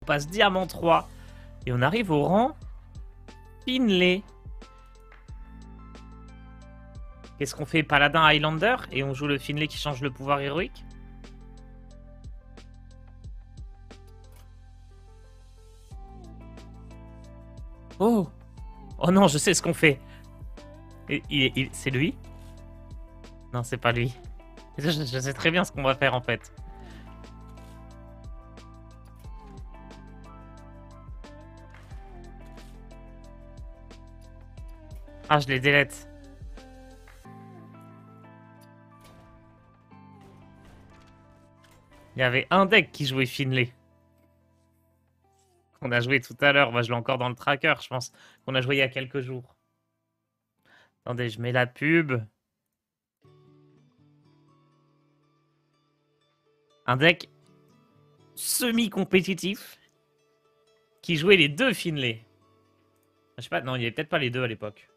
On passe diamant 3. Et on arrive au rang Finlay. Qu'est-ce qu'on fait? Paladin Highlander et on joue le Finlay qui change le pouvoir héroïque. Oh! Oh non, je sais ce qu'on fait. C'est lui? Non, c'est pas lui. Je sais très bien ce qu'on va faire en fait. Ah, je les délète. Il y avait un deck qui jouait Finlay. Qu'on a joué tout à l'heure. Moi, je l'ai encore dans le tracker, je pense. Qu'on a joué il y a quelques jours. Attendez, je mets la pub. Un deck semi-compétitif qui jouait les deux Finlay. Je sais pas, non, il y avait peut-être pas les deux à l'époque.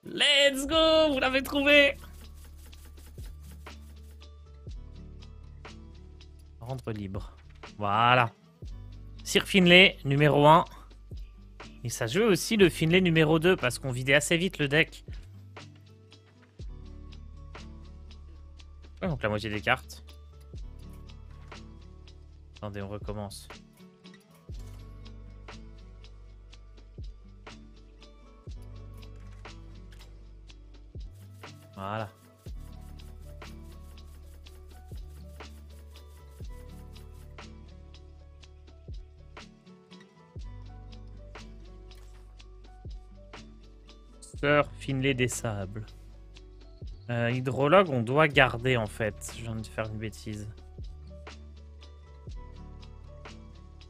Let's go! Vous l'avez trouvé! Rendre libre. Voilà. Sir Finlay, numéro 1. Et ça joue aussi le Finlay numéro 2 parce qu'on vidait assez vite le deck. Donc la moitié des cartes. Attendez, on recommence. Voilà. Sir Finlay des Sables. Hydrologue, on doit garder en fait. Je viens de faire une bêtise.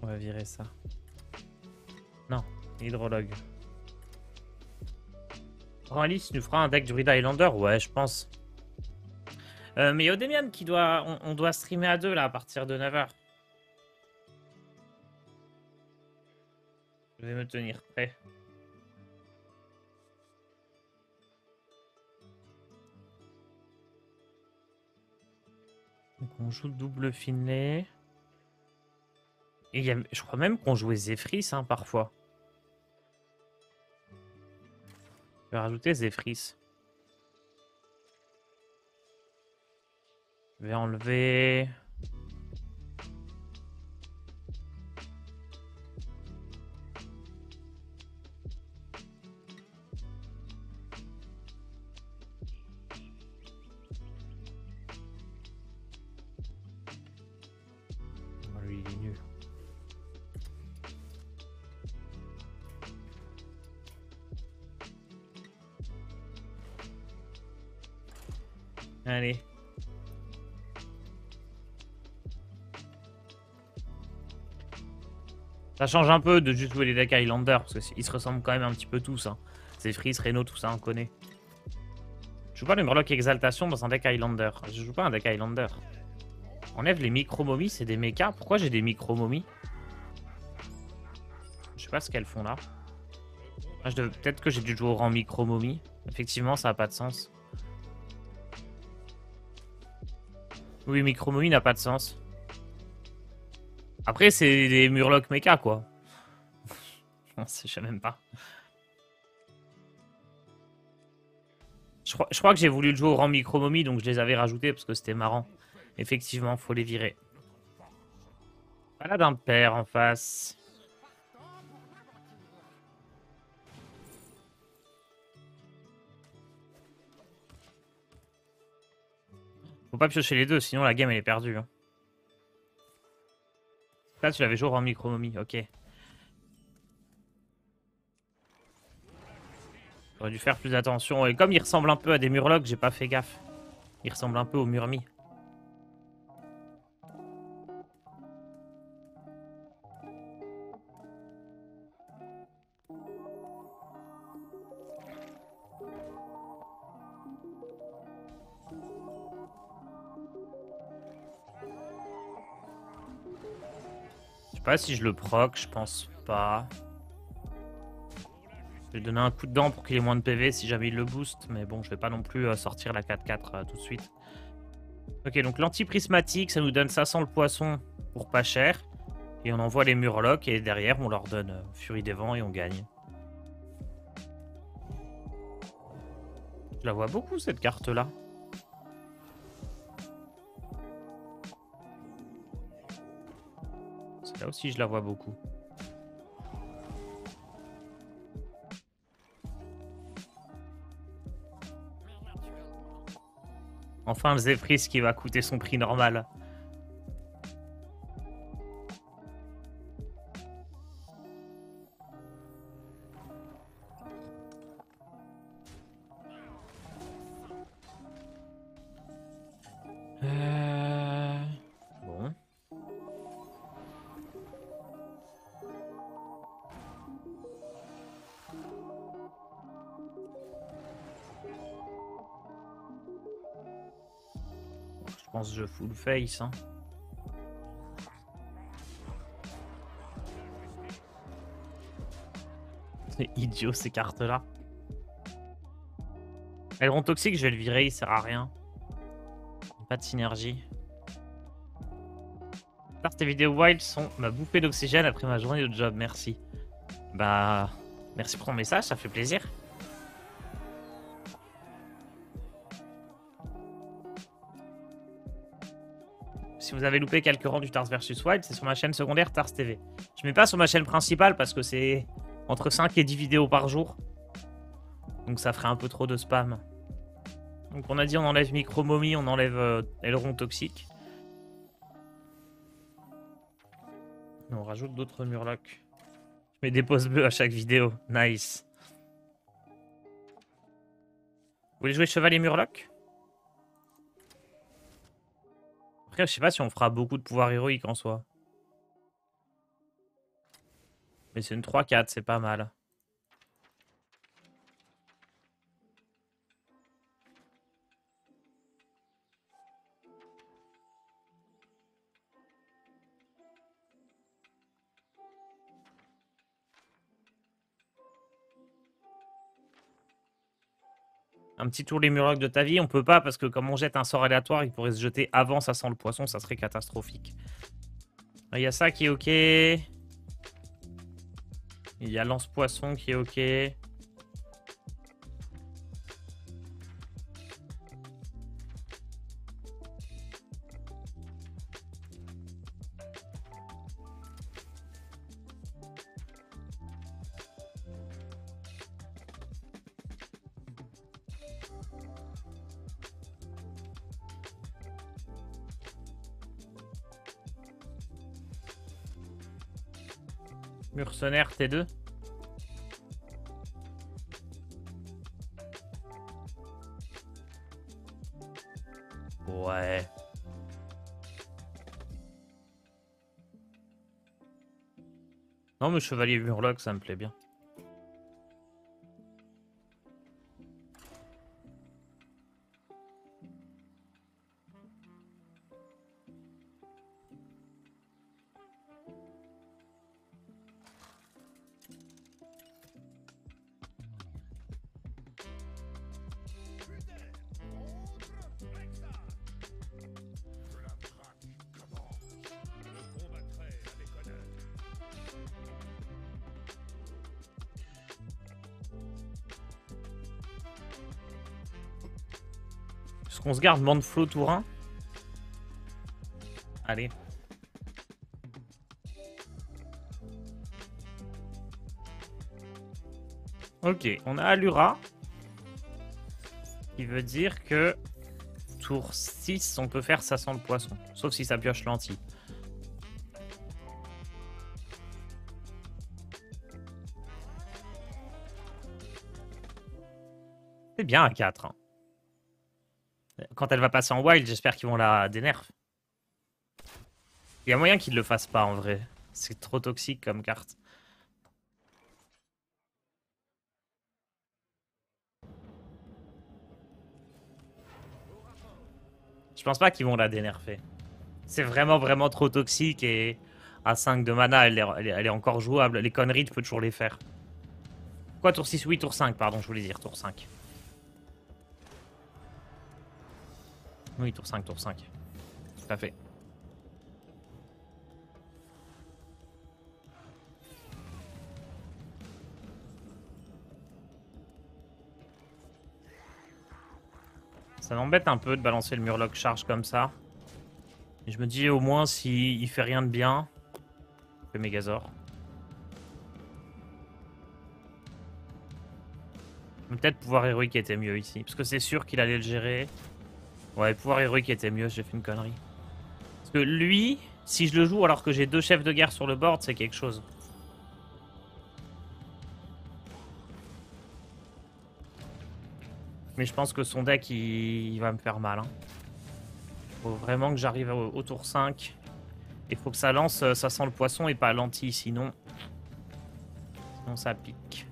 On va virer ça. Non, hydrologue. Alice nous fera un deck Druid Highlander? Ouais, je pense. Mais Odemian qui doit... On doit streamer à 2 là à partir de 9h. Je vais me tenir prêt. Donc on joue double Finlay. Et je crois même qu'on jouait Zephrys hein, parfois. Je vais rajouter Zephrys. Je vais enlever... Oh, lui, il est nul. Allez. Ça change un peu de juste jouer les decks Highlander, parce qu'ils se ressemblent quand même un petit peu tous. Hein. Zephrys, Reno, tout ça, on connaît. Je joue pas le Murloc Exaltation dans un deck Highlander. Je joue pas un deck Highlander. Enlève les micro-momies, c'est des mechas. Pourquoi j'ai des micro-momies? Je sais pas ce qu'elles font là. Peut-être que j'ai dû jouer au rang micro-momie. Effectivement, ça n'a pas de sens. Oui, micro-momie n'a pas de sens. Après, c'est des Murloc mecha, quoi. Je sais même pas. Je crois que j'ai voulu le jouer au rang micro-momie, donc je les avais rajoutés parce que c'était marrant. Effectivement, faut les virer. Paladin de père en face. Faut pas piocher les deux, sinon la game elle est perdue. Hein. Là, tu l'avais joué au rang micro-momie, ok. J'aurais dû faire plus attention. Et comme il ressemble un peu à des Murlocs, j'ai pas fait gaffe. Il ressemble un peu aux Murmis. sais pas si je le proc, je pense pas. Je vais donner un coup de dent pour qu'il ait moins de PV si jamais il le booste. Mais bon, je vais pas non plus sortir la 4-4 tout de suite. Ok, donc l'anti-prismatique, ça nous donne 500 le poisson pour pas cher. Et on envoie les murlocs et derrière, on leur donne Furie des Vents et on gagne. Je la vois beaucoup, cette carte-là. Là aussi, je la vois beaucoup. Enfin, le Zephrys qui va coûter son prix normal. Bon. Je pense que je full face. Hein. C'est idiot ces cartes-là. Aileron toxique, je vais le virer, il sert à rien. Pas de synergie. Tes vidéos wild sont ma bouffée d'oxygène après ma journée de job, merci. Bah, merci pour ton message, ça fait plaisir. Si vous avez loupé quelques rangs du Tars vs Wild, c'est sur ma chaîne secondaire Tars TV. Je mets pas sur ma chaîne principale parce que c'est entre 5 et 10 vidéos par jour. Donc ça ferait un peu trop de spam. Donc on a dit on enlève Micro-Momie, on enlève Aileron Toxique. Et on rajoute d'autres Murlocs. Je mets des pouces bleus à chaque vidéo. Nice. Vous voulez jouer Chevalier Murloc? Après, je sais pas si on fera beaucoup de pouvoirs héroïques en soi. Mais c'est une 3-4, c'est pas mal. Un petit tour les Murlocs de ta vie, on peut pas parce que comme on jette un sort aléatoire, il pourrait se jeter avant ça sent le poisson, ça serait catastrophique. Il y a ça qui est ok. Il y a lance-poisson qui est ok. Mercenaire T2. Ouais. Non mais Chevalier Murloc, ça me plaît bien. Est-ce qu'on se garde Mandeflo Tourin? Allez. Ok, on a Allura. Qui veut dire que tour 6, on peut faire ça sans le poisson. Sauf si ça pioche l'anti. C'est bien un 4. Hein. Quand elle va passer en wild, j'espère qu'ils vont la dénerf. Il y a moyen qu'ils le fassent pas en vrai. C'est trop toxique comme carte. Je pense pas qu'ils vont la dénerfer. C'est vraiment trop toxique et À 5 de mana, elle est encore jouable. Les conneries, tu peux toujours les faire. Quoi, tour 6? Oui, tour 5, pardon, je voulais dire tour 5. Oui, tour 5, tour 5. Tout à fait. Ça m'embête un peu de balancer le Murloc charge comme ça. Et je me dis au moins s'il fait rien de bien, le Mégazord. Peut-être pouvoir héroïque était mieux ici. Parce que c'est sûr qu'il allait le gérer. Ouais, pouvoir héroïque était mieux, j'ai fait une connerie. Parce que lui, si je le joue alors que j'ai 2 chefs de guerre sur le board, c'est quelque chose. Mais je pense que son deck, il va me faire mal. Hein. Faut vraiment que j'arrive au tour 5. Il faut que ça lance, ça sent le poisson et pas l'anti, sinon ça pique.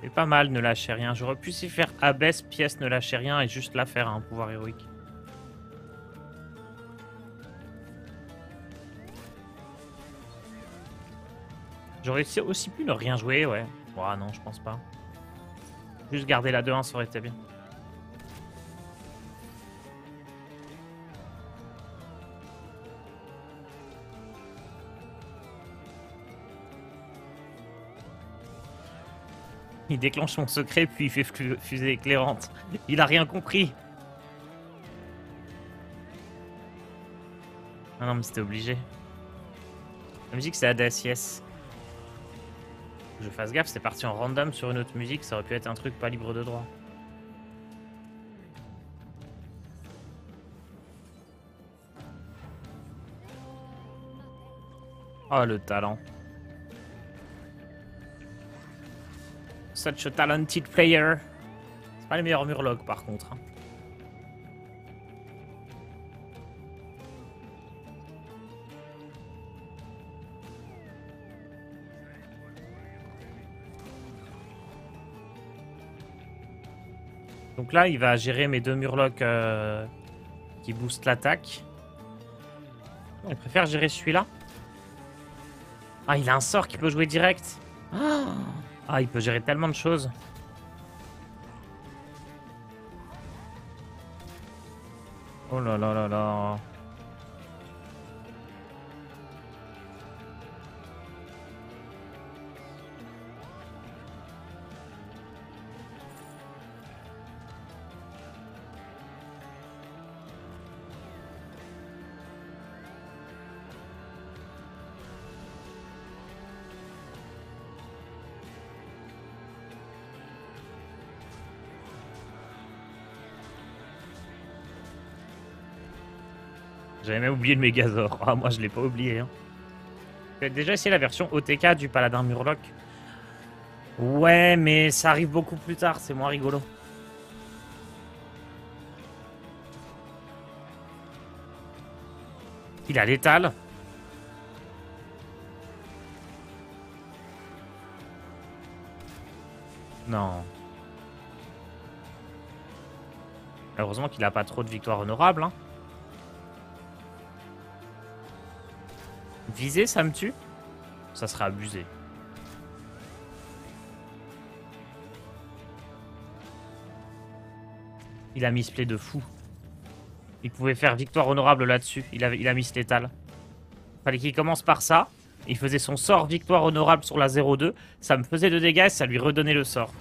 C'est pas mal, ne lâchez rien. J'aurais pu s'y faire abaisse, pièce, ne lâchez rien et juste la faire un pouvoir héroïque. J'aurais aussi pu ne rien jouer, ouais. Ouais, non, je pense pas. Juste garder la 2-1, ça aurait été bien. Il déclenche son secret, puis il fait fusée éclairante. Il a rien compris. Ah non, mais c'était obligé. La musique, c'est Hades, yes. Faut que je fasse gaffe, c'est parti en random sur une autre musique, ça aurait pu être un truc pas libre de droit. Oh, le talent. Such a talented player. C'est pas les meilleurs Murlocs, par contre. Hein. Donc là, il va gérer mes 2 Murlocs qui boostent l'attaque. Il préfère gérer celui-là. Ah, il a un sort qui peut jouer direct. Ah, il peut gérer tellement de choses. Oh là là là là. J'avais même oublié le Mégazord. Ah, moi, je l'ai pas oublié. Hein. Tu as déjà essayé la version OTK du Paladin Murloc? Ouais, mais ça arrive beaucoup plus tard. C'est moins rigolo. Il a l'étal. Non. Heureusement qu'il a pas trop de victoires honorables. Hein. Viser, ça me tue? Ça serait abusé. Il a mis ce play de fou. Il pouvait faire victoire honorable là-dessus. Il a mis ce létal. Fallait qu'il commence par ça. Il faisait son sort victoire honorable sur la 0-2. Ça me faisait de dégâts et ça lui redonnait le sort.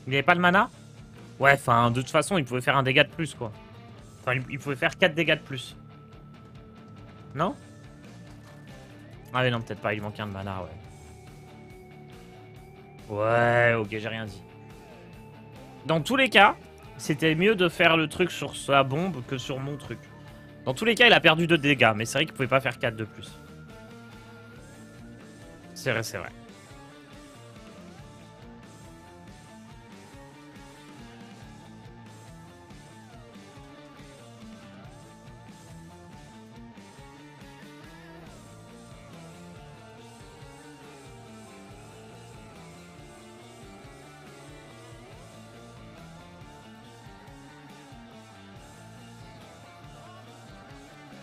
Il avait pas le mana? Ouais, enfin, de toute façon, il pouvait faire un dégât de plus, quoi. Enfin, il pouvait faire 4 dégâts de plus. Non? Ah mais non, peut-être pas, il manque un de mana, ouais. Ouais, ok, j'ai rien dit. Dans tous les cas, c'était mieux de faire le truc sur sa bombe que sur mon truc. Dans tous les cas, il a perdu 2 dégâts, mais c'est vrai qu'il pouvait pas faire 4 de plus. C'est vrai, c'est vrai.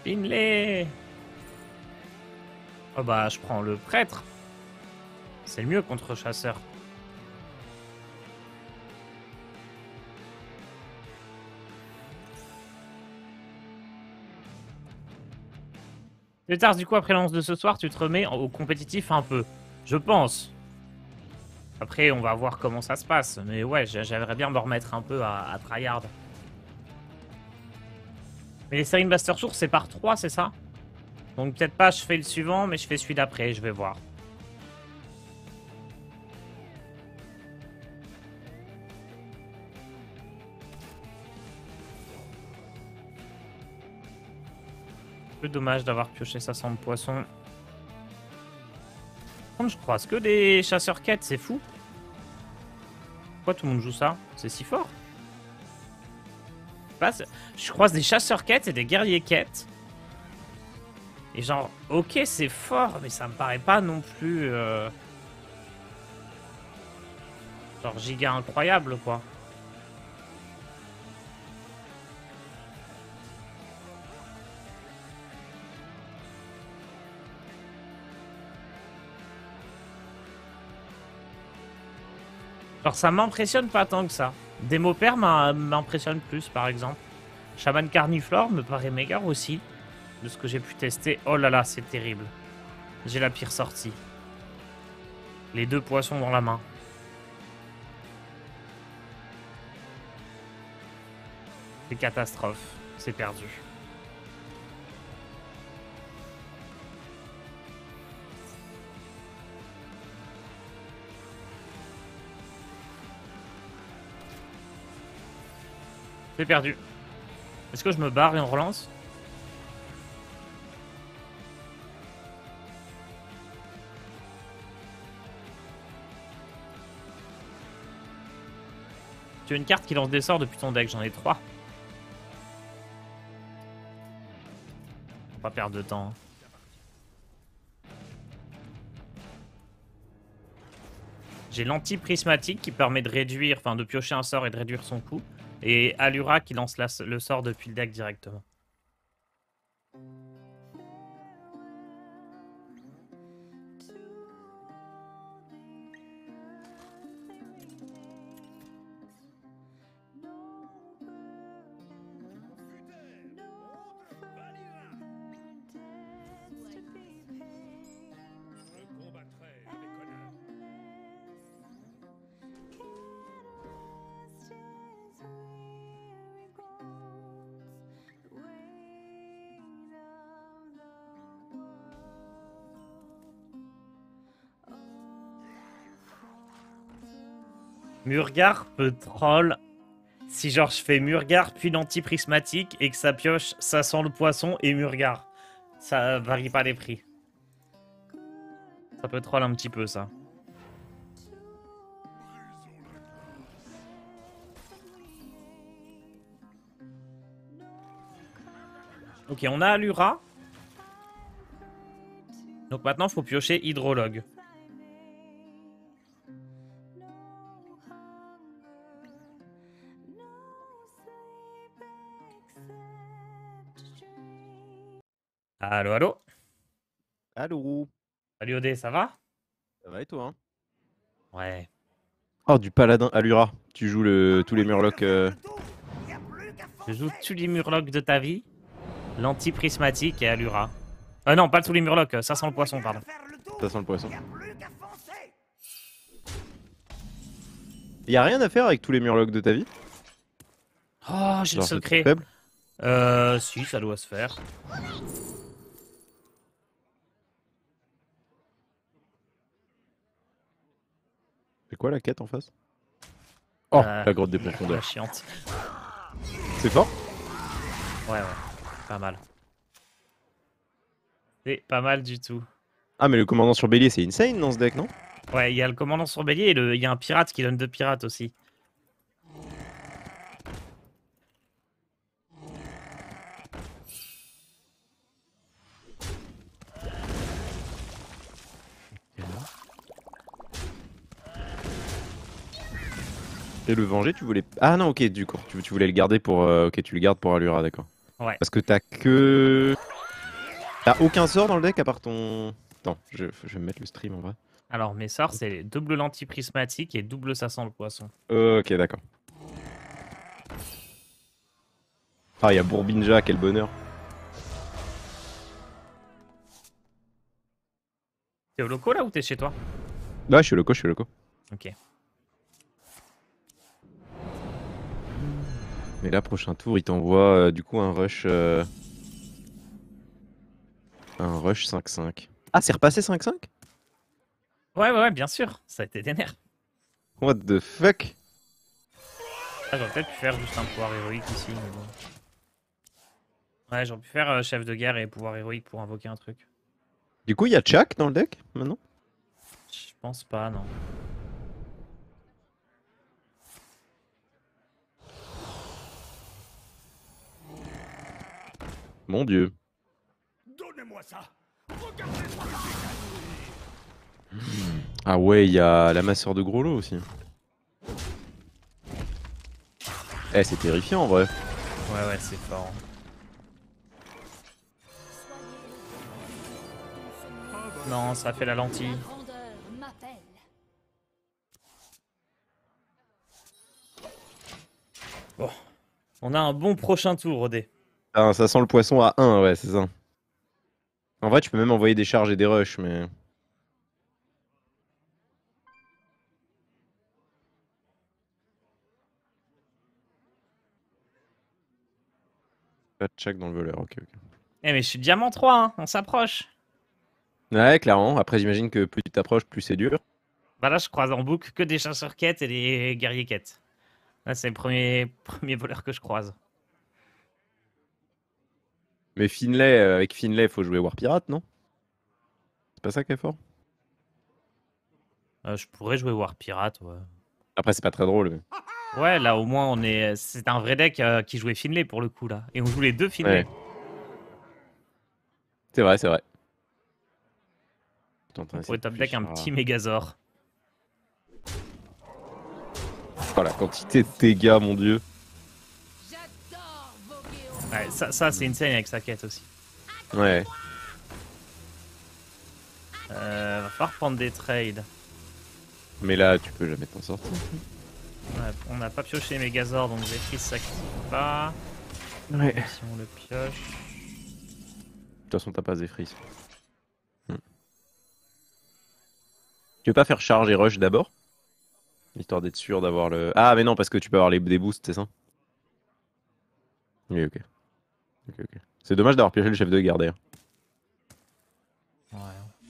Finlay. Oh bah, je prends le prêtre. C'est le mieux contre chasseur. Plus tard, du coup, après l'annonce de ce soir, tu te remets au compétitif un peu. Je pense. Après, on va voir comment ça se passe. Mais ouais, j'aimerais bien me remettre un peu à tryhard. Mais les séries de Master Source, c'est par 3, c'est ça? Donc peut-être pas je fais le suivant, mais je fais celui d'après, je vais voir. Un peu dommage d'avoir pioché ça sans le poisson. Par contre, je croise que des chasseurs quêtes, c'est fou. Pourquoi tout le monde joue ça? C'est si fort. Je croise des chasseurs quêtes et des guerriers quêtes. Et genre, ok, c'est fort, mais ça me paraît pas non plus... genre giga incroyable, quoi. Genre, ça m'impressionne pas tant que ça. Démopère m'impressionne plus, par exemple. Shaman Carniflore me paraît meilleur aussi. De ce que j'ai pu tester. Oh là là, c'est terrible. J'ai la pire sortie. Les 2 poissons dans la main. C'est catastrophe. C'est perdu. C'est perdu. Est-ce que je me barre et on relance? Tu as une carte qui lance des sorts depuis ton deck, j'en ai 3. Faut pas perdre de temps. J'ai l'anti-prismatique qui permet de réduire, enfin de piocher un sort et de réduire son coût. Et Allura qui lance le sort depuis le deck directement. Murgar peut troll si genre je fais Murgar puis l'anti-prismatique et que ça pioche, ça sent le poisson et Murgar. Ça varie pas les prix. Ça peut troll un petit peu ça. Ok, on a Allura. Donc maintenant, il faut piocher Hydrologue. Allô, allô? Allô, Salut Odé, ça va? ça va et toi, hein? Ouais. Oh, du paladin Allura. Tu joues tous les murlocs. Je joue tous les Murlocs de ta vie. L'anti-prismatique et Allura. Non, pas tous les Murlocs, ça sent le poisson, pardon. Ça sent le poisson. Y a rien à faire avec tous les murlocs de ta vie? Oh, j'ai le Genre, c'est trop secret. faible? Si, ça doit se faire. C'est quoi la quête en face? Oh, la grotte des La profondeurs. chiante. C'est fort? Ouais, pas mal. C'est pas mal du tout. Ah, mais le commandant sur bélier, c'est insane dans ce deck, non? Ouais, il y a le commandant sur bélier et il y a un pirate qui donne 2 pirates aussi. Et le venger, tu voulais. Ah non, ok, du coup, tu voulais le garder pour. Ok, tu le gardes pour Allura, d'accord. Ouais. Parce que t'as que. T'as aucun sort dans le deck à part ton. Attends, je vais me mettre le stream en vrai. Alors, mes sorts, c'est double lentille prismatique et double ça sent le poisson. Ok, d'accord. Ah, il y a Bourbinja, quel bonheur. T'es au loco là ou t'es chez toi? Là, je suis loco, je suis loco. Ok. Mais là, prochain tour, il t'envoie du coup un rush. Un rush 5-5. Ah, c'est repassé 5-5? Ouais, bien sûr. Ça a été des nerfs. What the fuck? Ah, j'aurais peut-être pu faire juste un pouvoir héroïque ici, mais bon. Ouais, j'aurais pu faire chef de guerre et pouvoir héroïque pour invoquer un truc. Du coup, il y a Chak dans le deck maintenant? Je pense pas, non. Mon dieu. Donnez-moi ça. Ah ouais, il y a la masseur de gros lot aussi. Eh, c'est terrifiant en vrai. Ouais, c'est fort. Non, ça fait la lentille. Bon. On a un bon prochain tour, Odé. Ah, ça sent le poisson à 1, ouais, c'est ça. En vrai, tu peux même envoyer des charges et des rushs, mais. Pas de Chak dans le voleur, ok. Eh, mais je suis diamant 3, hein. On s'approche. Ouais, clairement. Après, j'imagine que plus tu t'approches, plus c'est dur. Bah là, je croise en boucle que des chasseurs quêtes et des guerriers quêtes. Là, c'est le premier voleur que je croise. Mais Finlay, avec Finlay, faut jouer War Pirate, non? C'est pas ça qui est fort? Je pourrais jouer War Pirate, ouais. Après, c'est pas très drôle. Ouais, là, au moins, on est. C'est un vrai deck qui jouait Finlay pour le coup, là. Et on joue les deux Finlay. Ouais. C'est vrai, c'est vrai. On pourrait top deck un petit Mégazord. Oh, la quantité de dégâts, mon dieu. Ouais, ça c'est insane avec sa quête aussi. Ouais. Va falloir prendre des trades. Mais là, tu peux jamais t'en sortir. Ouais, on n'a pas pioché Mégazord, donc Zephyr s'active pas. Ouais. Si on le pioche. De toute façon, t'as pas Zephyr. Tu veux pas faire charge et rush d'abord? Histoire d'être sûr d'avoir le. Ah, mais non, parce que tu peux avoir des boosts, c'est ça? Oui, ok. C'est dommage d'avoir pioché le chef de guerre d'ailleurs. Ouais,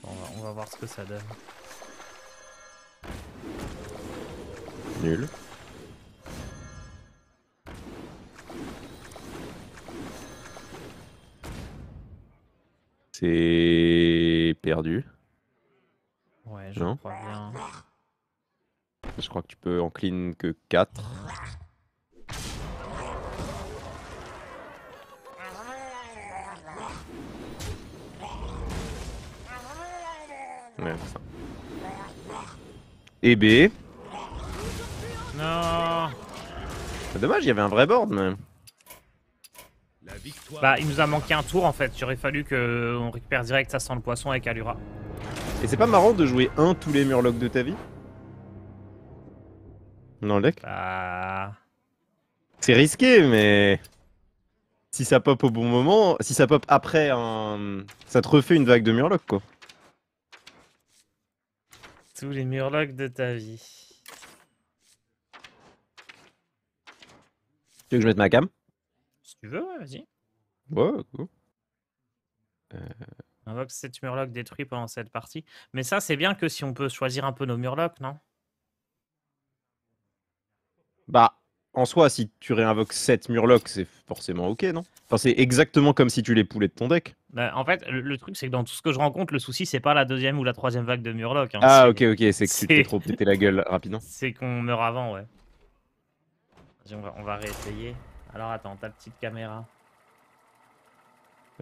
on va voir ce que ça donne. Nul. C'est perdu. Ouais, je Non. crois bien. Je crois que tu peux en clean que 4. Ouais, c'est ça. Et B. Non. C'est dommage, il y avait un vrai board, mais. La victoire. Bah, il nous a manqué un tour en fait. Il aurait fallu qu'on récupère direct ça sent le poisson avec Allura. Et c'est pas marrant de jouer un tous les murlocs de ta vie? Dans le deck? Bah. C'est risqué, mais. Si ça pop au bon moment, si ça pop après un. Ça te refait une vague de murlocs, quoi. Tous les murlocs de ta vie. Tu veux que je mette ma cam? Si tu veux, ouais, vas-y. Ouais, cool. Invoque 7 murlocs détruits pendant cette partie. Mais ça, c'est bien que si on peut choisir un peu nos murlocs, non? Bah, en soi, si tu réinvoques 7 Murlocs, c'est forcément ok, non? Enfin, c'est exactement comme si tu les poulais de ton deck. Bah, en fait, le truc, c'est que dans tout ce que je rencontre, le souci, c'est pas la deuxième ou la troisième vague de Murloc. Hein, Ah, ok, ok, c'est que tu te fais c'est trop péter la gueule rapidement. c'est qu'on meurt avant, ouais. On va réessayer. Alors attends, ta petite caméra.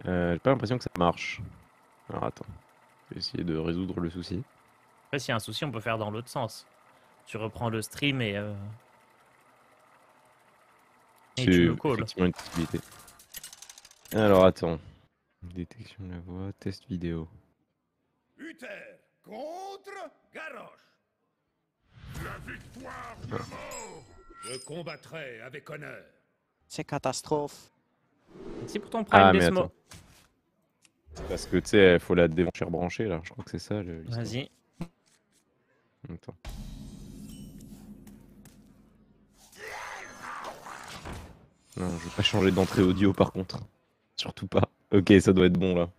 J'ai pas l'impression que ça marche. Alors attends, je vais essayer de résoudre le souci. Après, s'il y a un souci, on peut faire dans l'autre sens. Tu reprends le stream et tu C'est me calls. effectivement une possibilité. Alors attends. Détection de la voix, test vidéo. Uther contre Garrosh. La victoire de mort. Je combattrai avec honneur. C'est catastrophe. Merci pour ton prime, Ah, mais Desmo. attends. Parce que tu sais, il faut la déventure branchée là. Je crois que c'est ça l'histoire. Vas-y. Attends. Non, je vais pas changer d'entrée audio par contre. Surtout pas. Ok, ça doit être bon là.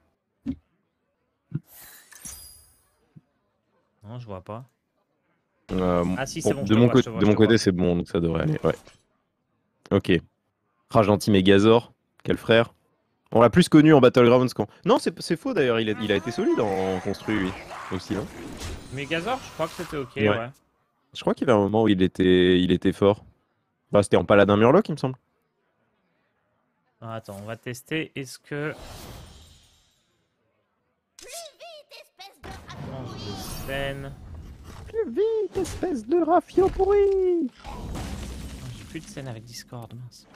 Non, je vois pas. Ah si, c'est bon, je de te mon, vois, je te vois, de je mon te vois. côté, c'est bon, donc ça devrait aller. Ouais. Ok. Ah, gentil Megazord. Quel frère. On l'a plus connu en Battlegrounds quand. Non, c'est faux d'ailleurs, il a été solide en construit, lui. Aussi, hein. Megazord, je crois que c'était ok, Ouais. ouais. Je crois qu'il y avait un moment où il était fort. Bah, c'était en Paladin Murloc, il me semble. Ah, attends, on va tester. Est-ce que. Mange de scène. Plus vite, espèce de rafio pourri. Ah, j'ai plus de scène avec Discord, mince.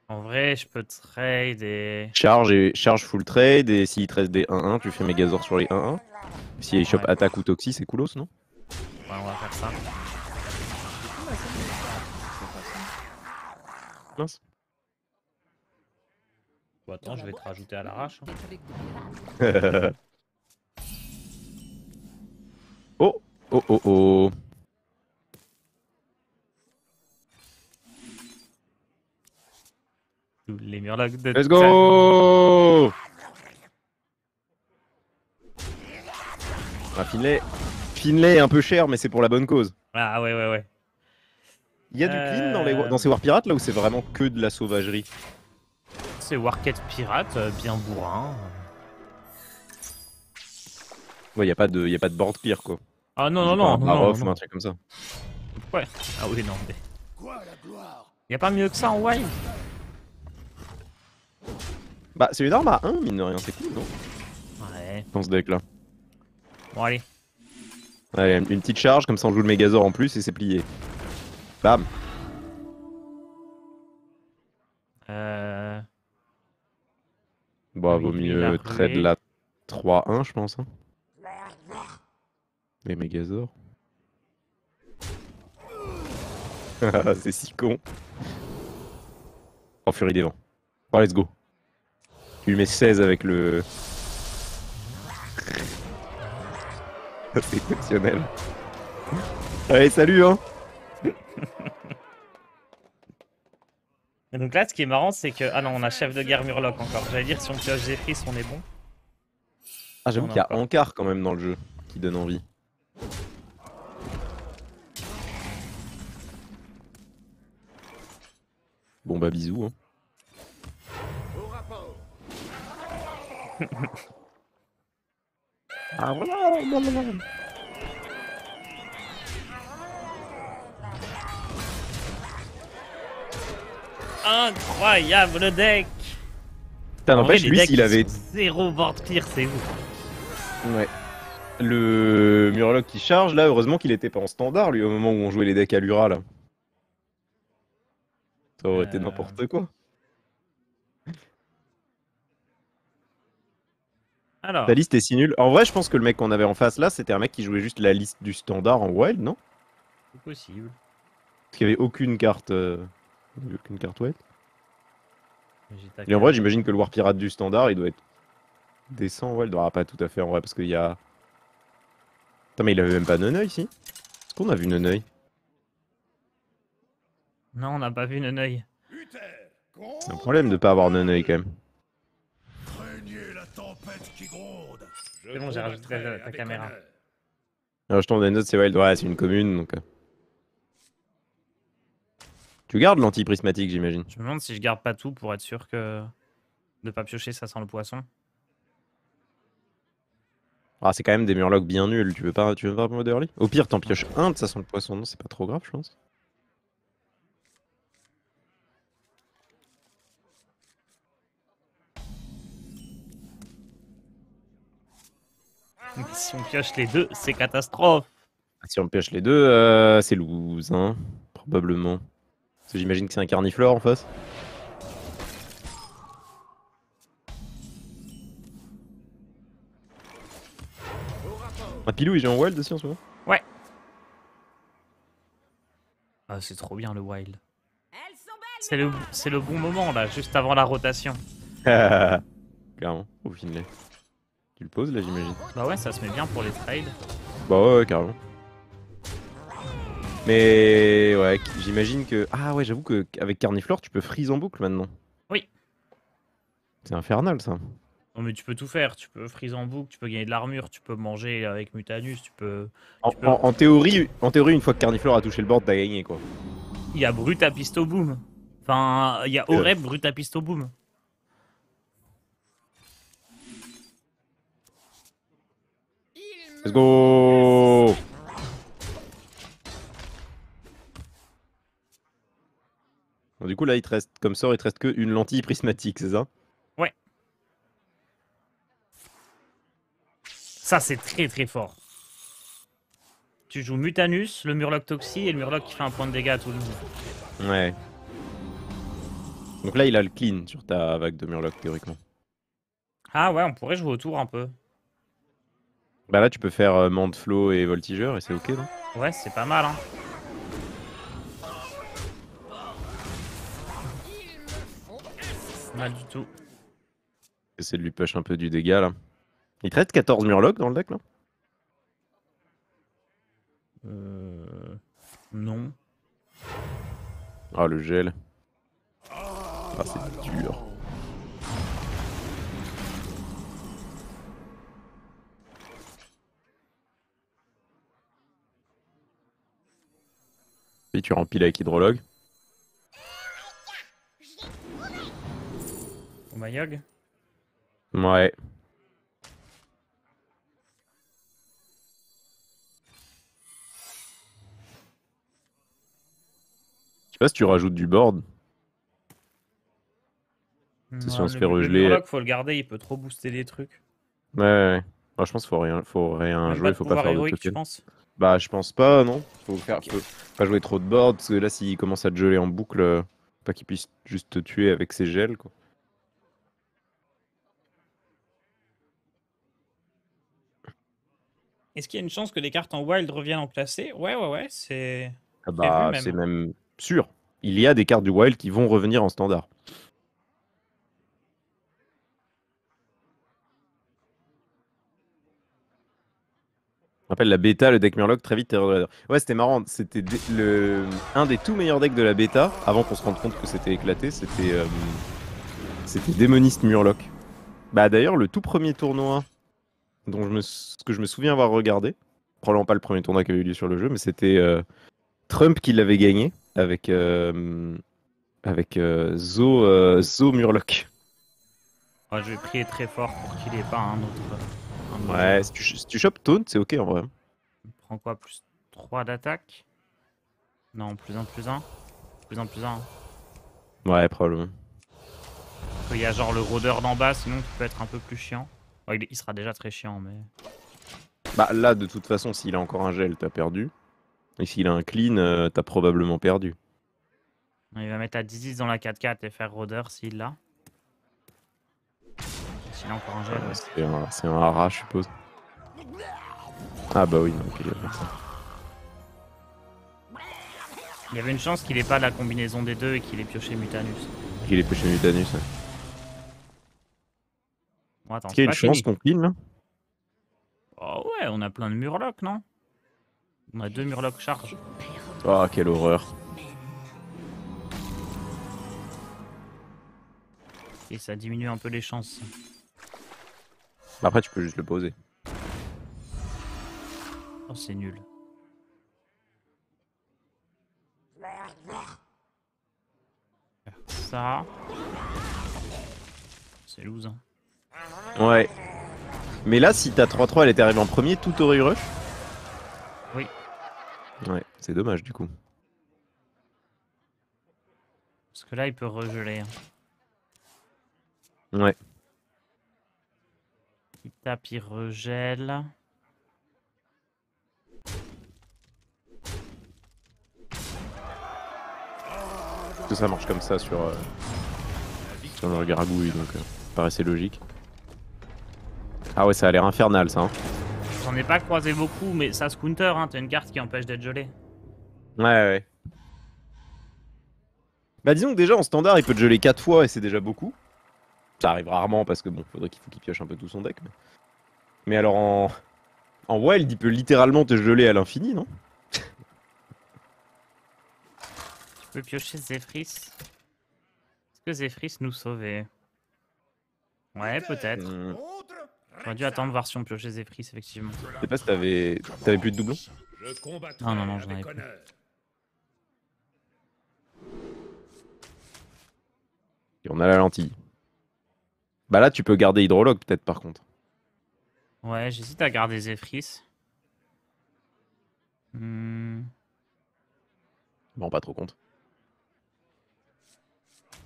En vrai, je peux trade et. Charge full trade, et s'il te reste des 1-1, tu fais Megazord sur les 1-1. Si il chope Ouais. attaque ou toxi, c'est coolos, non? Ouais, on va faire ça. Mince. Bon, attends, je vais te rajouter à l'arrache. Hein. Oh, oh, oh, oh. Tous les murlocs de Let's go. Ah, Finlay est un peu cher, mais c'est pour la bonne cause. Ah ouais, ouais, ouais. Il y a du clean dans ces War Pirates là où c'est vraiment que de la sauvagerie? C'est Warcat Pirate, bien bourrin. Ouais, y a pas de board clear quoi. Ah non, non, J'ai pas non, un non, Barof non, ou un non. truc comme ça. Ouais. Ah oui, non, mais. Quoi la gloire? Y a pas mieux que ça en wild? Bah, c'est une arme à 1, mine de rien, c'est cool, non? Ouais. Dans ce deck là. Bon, allez. Allez, une petite charge, comme ça on joue le Megazord en plus et c'est plié. Bam. Bah, Oui, vaut lui, il a mieux trade rué. la 3-1, je pense. Hein. Les Megazords. C'est si con. En furie des vents. Bon, let's go. Tu lui mets 16 avec le. C'est exceptionnel. Allez, salut, hein. Et donc là, ce qui est marrant, c'est que. Ah non, on a chef de guerre Murloc encore. J'allais dire, si on pioche Zephyr, on est bon. Ah, j'avoue On a qu'il y a encore. Ankar quand même dans le jeu qui donne envie. Bon, bah, bisous, hein. Au rapport. Ah, voilà. Incroyable le deck! Putain, En vrai, n'empêche, les lui, decks, s'il ils avait. sont zéro board clear, c'est ouf. Ouais. Le Murloc qui charge, là, heureusement qu'il était pas en standard, lui, au moment où on jouait les decks à Lura, là. Ça aurait été n'importe quoi. Alors, Ta liste est si nulle. En vrai, je pense que le mec qu'on avait en face, là, c'était un mec qui jouait juste la liste du standard en wild, non? c'est possible. Parce qu'il n'y avait aucune carte... aucune carte wild. J'ai ta Et en vrai, carte. j'imagine que le War Pirate du standard, il doit être décent en wild. Ah, pas tout à fait en vrai, parce qu'il y a... Attends, mais il avait même pas Noneuil, si? Est-ce qu'on a vu Noneuil? Non, on n'a pas vu Neneuil. Uther C'est un contre. problème de pas avoir Noneuil, quand même. Craignez la tempête qui gronde. Je C'est bon, j'ai rajouté combattrai ta avec caméra. honneur. Alors, je tombe des notes, c'est wild. Ouais, c'est une commune donc. Tu gardes l'anti-prismatique, j'imagine. Je me demande si je garde pas tout pour être sûr que de pas piocher ça sent le poisson. Ah, c'est quand même des murlocs bien nuls. Tu veux pas mode early? Au pire, t'en pioches un de ça sent le poisson. Non, c'est pas trop grave, je pense. Mais si on pioche les deux, c'est catastrophe. Si on pioche les deux, c'est lose, hein. Probablement. Parce que j'imagine que c'est un carniflore en face. Ah, Pilou, il est en wild aussi en ce moment. Ouais. Ah, c'est trop bien le wild. C'est le bon moment là, juste avant la rotation. Carrément, au final. Tu le poses là, j'imagine. Bah ouais, ça se met bien pour les trades. Bah ouais, carrément. Mais ouais, j'imagine que. Ah ouais, j'avoue qu'avec Carniflore, tu peux freeze en boucle maintenant. Oui. C'est infernal ça. Non mais tu peux tout faire, tu peux freeze en boucle, tu peux gagner de l'armure, tu peux manger avec Mutanus, tu peux... En théorie, une fois que Carniflore a touché le board, t'as gagné quoi. Il y a Brut à Pisto Boom. Enfin, il y a Oreb Brut à Pisto Boom. Let's go! Bon, du coup là, il te reste, comme sort, il te reste que une lentille prismatique, c'est ça? Ouais. Ça c'est très très fort. Tu joues Mutanus, le Murloc Toxie et le Murloc qui fait un point de dégâts à tout le monde. Ouais. Donc là, il a le clean sur ta vague de Murloc, théoriquement. Ah ouais, on pourrait jouer autour un peu. Bah là, tu peux faire Manteflow et Voltigeur et c'est ok, non? Ouais, c'est pas mal, hein. Mal du tout. Essayer de lui push un peu du dégât, là. Il te reste 14 Murlocs dans le deck, là? Non. Ah, le gel. Ah, c'est dur. Et tu remplis avec Hydrologue. Au Mayog. Ouais. Je sais pas si tu rajoutes du board. C'est si on se fait Le regeler. Murloc, faut le garder, il peut trop booster des trucs. Ouais. Ah, je pense qu'il faut rien Même jouer, de faut pas pouvoir faire de héroïque, tu token. penses? Bah, je pense pas, non. Faut pas jouer trop de board, parce que là, s'il commence à te geler en boucle, pas qu'il puisse juste te tuer avec ses gels, quoi. Est-ce qu'il y a une chance que les cartes en wild reviennent en classé? Ouais, c'est Ah prévu bah, même. c'est même sûr. Il y a des cartes du wild qui vont revenir en standard. Je rappelle la bêta, le deck Murloc, très vite Terror Raider. Ouais, c'était marrant. C'était un des tout meilleurs decks de la bêta, avant qu'on se rende compte que c'était éclaté, c'était Démoniste Murloc. Bah d'ailleurs, le tout premier tournoi ce que je me souviens avoir regardé, probablement pas le premier tournoi qui avait eu lieu sur le jeu, mais c'était Trump qui l'avait gagné avec Zo Murloc. Ouais, je vais prier très fort pour qu'il ait pas un autre. Ouais, si tu chopes Taunt, c'est ok en vrai. Prends quoi? Plus 3 d'attaque? Non, plus 1, plus 1. Plus 1, plus 1. Ouais, probablement. Il y a genre le rôdeur d'en bas, sinon qui peut être un peu plus chiant. Ouais, il sera déjà très chiant, mais... Bah là, de toute façon, s'il a encore un gel, t'as perdu. Et s'il a un clean, t'as probablement perdu. Il va mettre à 10 dans la 4-4 et faire rôdeur s'il l'a. S'il a encore un gel, ouais. C'est un hara, je suppose. Ah bah oui, ok, il va faire ça. Il y avait une chance qu'il ait pas la combinaison des deux et qu'il ait pioché Mutanus. Il est pêché Mutanus. Ouais. Bon, attends, Est-ce qu'il y a c'est une pas chance fini. qu'on clean là? Oh ouais, on a plein de Murlocs, non? On a 2 Murlocs charge. Oh, quelle horreur. Et ça diminue un peu les chances. Après, tu peux juste le poser. Oh, c'est nul. Ça. C'est loose. Hein. Ouais. Mais là, si ta 3-3 elle était arrivée en premier, tout aurait eu rush? Oui. Ouais, c'est dommage du coup. Parce que là, il peut regeler. Hein. Ouais. Il tape, il regèle. Tout ça marche comme ça sur le gargouille, donc paraissait logique. Ah ouais, ça a l'air infernal ça. Hein. J'en ai pas croisé beaucoup, mais ça se counter. Hein. T'as une carte qui empêche d'être gelé. Ouais, ouais. Bah disons que déjà en standard, il peut te geler 4 fois et c'est déjà beaucoup. Ça arrive rarement parce que bon, faut qu'il pioche un peu tout son deck. Mais alors en wild, il peut littéralement te geler à l'infini, non? Tu peux piocher Zephrys. Est-ce que Zephrys nous sauvait? Ouais, peut-être. Contre J'aurais dû attendre voir si on piochait Zephrys, effectivement. Je sais pas si t'avais plus de doublons. Je combattrai Non, j'en avais avec plus. honneur. Et on a la lentille. Bah là, tu peux garder Hydrologue peut-être par contre. Ouais, j'hésite à garder Zephrys. Bon, pas trop compte.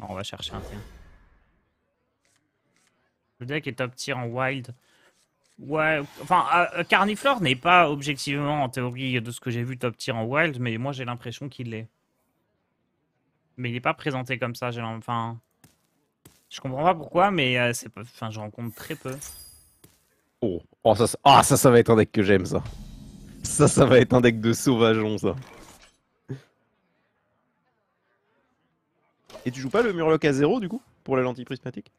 Bon, on va chercher un tien. Le deck est top tier en wild. Ouais, enfin, Carniflore n'est pas objectivement, en théorie, de ce que j'ai vu, top tier en wild, mais moi j'ai l'impression qu'il l'est. Mais il n'est pas présenté comme ça, enfin... Je comprends pas pourquoi, mais c'est pas... Enfin, je rencontre très peu. Oh, ça va être un deck que j'aime ça. Ça va être un deck de sauvageon ça. Et tu joues pas le Murloc à 0 du coup pour la lentille prismatique?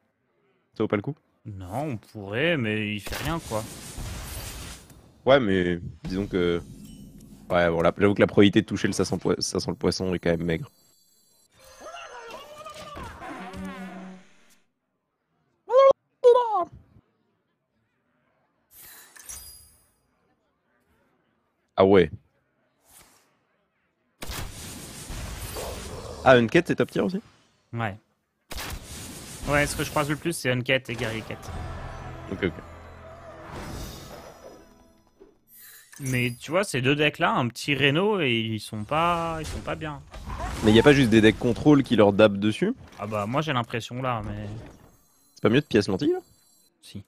Ça vaut pas le coup? Non, on pourrait, mais il fait rien, quoi. Ouais, mais disons que. Ouais, bon, j'avoue que la probabilité de toucher le 500 le poisson est quand même maigre. Ah ouais. Ah, Unket c'est top tier aussi? Ouais. Ouais, ce que je croise le plus, c'est Unket et Guerrier Quête. Ok, ok. Mais tu vois, ces deux decks-là, un petit Reno, et ils sont pas bien. Mais y a pas juste des decks contrôle qui leur dabent dessus? Ah bah, moi j'ai l'impression là, mais... C'est pas mieux de pièces lentilles là? Si.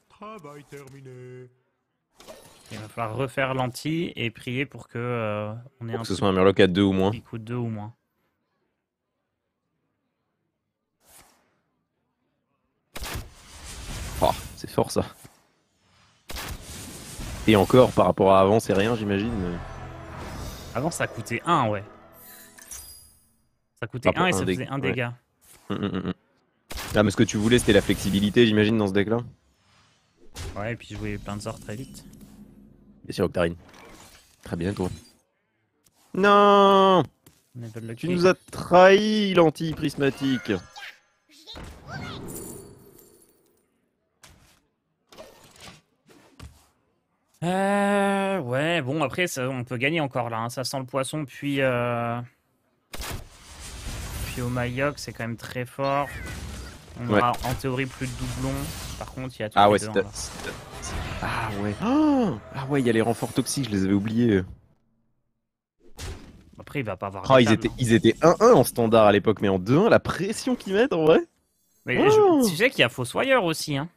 Travail terminé. Il va falloir refaire lentille et prier pour que on ait Pour un que ce truc soit un Murloc à 2 ou moins. qui coûte 2 ou moins. Oh, c'est fort ça. Et encore, par rapport à avant, c'est rien, j'imagine. Avant, ça coûtait 1, ouais. Ça coûtait Ah, pour 1 et un ça dég- faisait 1 ouais. dégât. Ah, mais ce que tu voulais, c'était la flexibilité, j'imagine, dans ce deck-là. Ouais, et puis jouer plein de sorts très vite. Bien sûr, Octarine. Très bien, toi. Non! Level Tu lucky. nous as trahi, l'anti-prismatique. Ouais, bon, après, ça, on peut gagner encore là. Hein. Ça sent le poisson, puis au Mayok, c'est quand même très fort. On Ouais. aura en théorie plus de doublons. Par contre, il y a tout Ah ouais, dedans, c'était. là. Ah ouais. Ah ouais, il y a les renforts toxiques, je les avais oubliés. Après, il va pas avoir. Oh, de ils table, étaient, hein. ils étaient 1-1 en standard à l'époque, mais en 2-1, la pression qu'ils mettent en vrai. Mais Oh. tu sais qu'il y a Fossoyeur aussi, hein.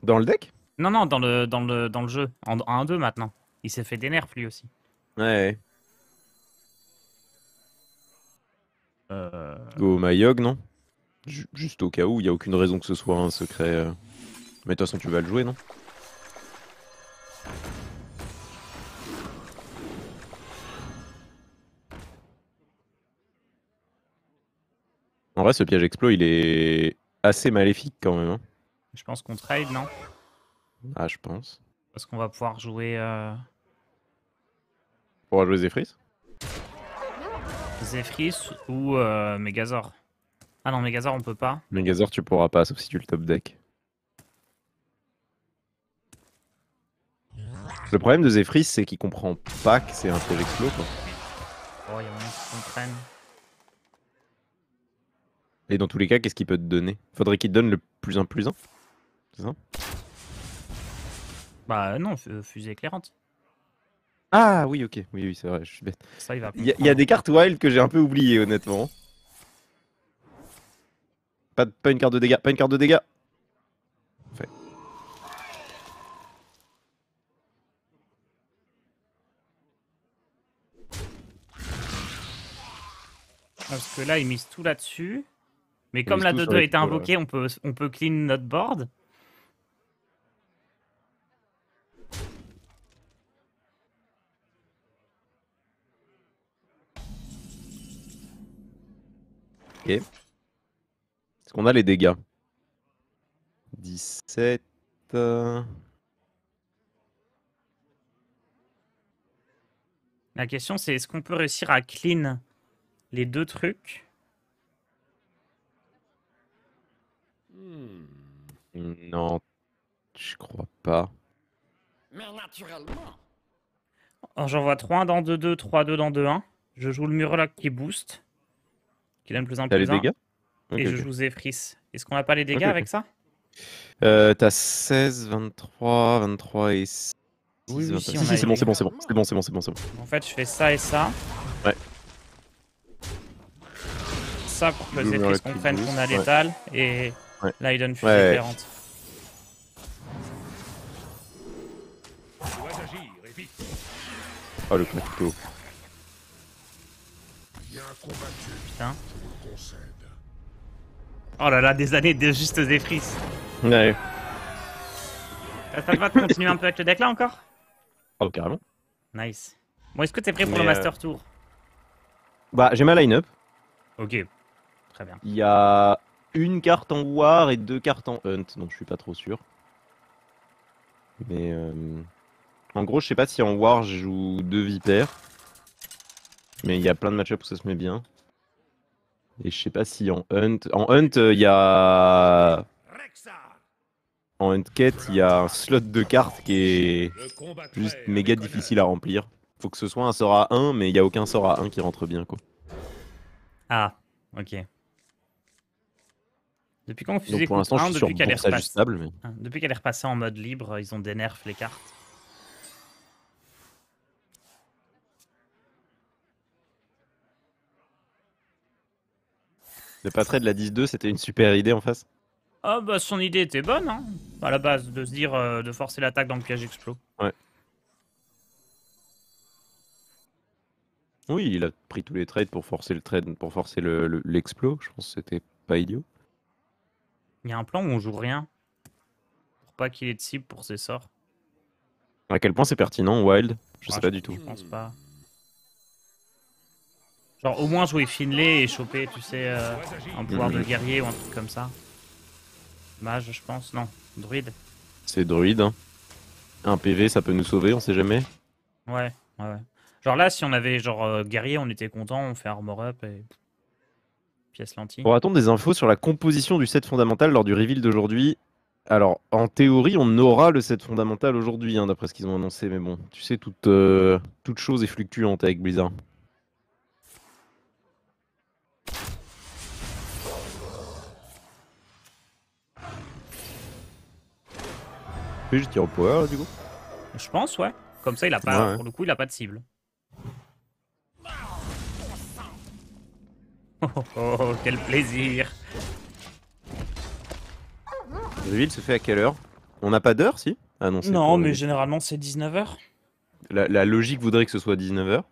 Dans le deck? Non, non, dans le jeu. En 1-2 maintenant. Il s'est fait des nerfs lui aussi. Ouais. Euh... Go Mayog, non? Juste au cas où, il n'y a aucune raison que ce soit un secret. Mais de toute façon, tu vas le jouer, non? En vrai, ce piège explo, il est assez maléfique quand même. Hein. Je pense qu'on trade, non? Ah, je pense. Parce qu'on va pouvoir jouer Pour jouer Zephrys? Zephrys ou Megazord. Ah non, Megazord on peut pas. Megazord, tu pourras pas, sauf si tu le top deck. Le problème de Zephyr, c'est qu'il comprend pas que c'est un piège explo, quoi. Oh, il y a moyen qu'ils comprennent. Et dans tous les cas, qu'est-ce qu'il peut te donner? Faudrait qu'il te donne le plus un plus un. C'est ça? Bah non, fusée éclairante. Ah oui, ok. Oui, oui, c'est vrai, je suis bête. Ça, il va Il y a comprendre. des cartes wild que j'ai un peu oubliées, honnêtement. Pas une carte de dégâts, pas une carte de dégâts. Fait. Parce que là, ils misent tout là-dessus. Mais Ils comme misent la tout sur 2-2 les était coupos, là. invoquée, on peut clean notre board. Ok. Est-ce qu'on a les dégâts? 17. La question, c'est est-ce qu'on peut réussir à clean les deux trucs? Non, je crois pas. Mais naturellement. Alors, j'envoie 3-1 dans 2-2, 3-2 dans 2-1. Je joue le Murloc qui boost, qui donne plus un T'as les plus un. dégâts? Ok, Et je ok. joue Zephyr. Est-ce qu'on n'a pas les dégâts Ok, ok. avec ça? T'as 16, 23, 23 et 6. Oui, oui, si, on Si, a si, c'est les bon, c'est dégâts. bon, c'est bon. C'est bon, c'est bon, c'est bon, c'est bon. En fait, je fais ça et ça. Ouais. Ça pour que Le Zephyr Murloc qui comprenne qu'on a boost, ouais. l'étal. Et Ouais. là, il donne fusée Ouais. éclairante. Tu dois agir, et vite. Oh, le couteau. Bien combattu, Putain. je le concède. Oh là là, des années de juste Zephyr. Ouais. Ça te va de continuer un peu avec le deck là encore? Oh, carrément. Nice. Bon, est-ce que t'es prêt pour Mais, le Master Tour? Bah, j'ai ma line-up. Ok. Très bien. Il y a une carte en War et 2 cartes en Hunt, donc je suis pas trop sûr. Mais en gros, je sais pas si en War je joue 2 Vipères. Mais il y a plein de match-ups où ça se met bien. Et je sais pas si en Hunt. En Hunt, il y a. Rexar, En Hunt Quête, il y a un slot de cartes qui est je combattrai juste avec méga honneur. difficile à remplir. Faut que ce soit un sort à 1, mais il y a aucun sort à 1 qui rentre bien, quoi. Ah, ok. Depuis quand Donc Fusée pour coûte l'instant, je 1, suis sur depuis qu'elle est bourse repassée... ajustable. Mais... Depuis qu'elle est repassée en mode libre, ils ont des nerfs les cartes. Le patrait de la 10-2, c'était une super idée en face. Ah bah son idée était bonne, hein, à la base, de se dire de forcer l'attaque dans le piège explo. Ouais. Oui, il a pris tous les trades pour forcer le trade, pour forcer l'explo. Je pense que c'était pas idiot. Il y a un plan où on joue rien, pour pas qu'il ait de cible pour ses sorts. À quel point c'est pertinent, Wild? Je Ouais, sais pas du tout. Je pense pas. Genre au moins jouer Finlay et choper, tu sais, un pouvoir de guerrier ou un truc comme ça. Mage, je pense. Non, druide. C'est druide. Hein. Un PV, ça peut nous sauver, on sait jamais. Ouais, ouais, ouais. Genre là, si on avait genre guerrier, on était content, on fait armor up et pièce lentille. On attend des infos sur la composition du set fondamental lors du reveal d'aujourd'hui. Alors, en théorie, on aura le set fondamental aujourd'hui, hein, d'après ce qu'ils ont annoncé. Mais bon, tu sais, toute chose est fluctuante avec Blizzard. Tu juste tire au power, là, du coup. Je pense, ouais. Comme ça, il a pas, Ouais. pour le coup, il a pas de cible. Oh, oh, oh, quel plaisir. Le reveal se fait à quelle heure? On n'a pas d'heure, si? Ah non, c'est Non, pour mais le- généralement, c'est 19h. La logique voudrait que ce soit 19h.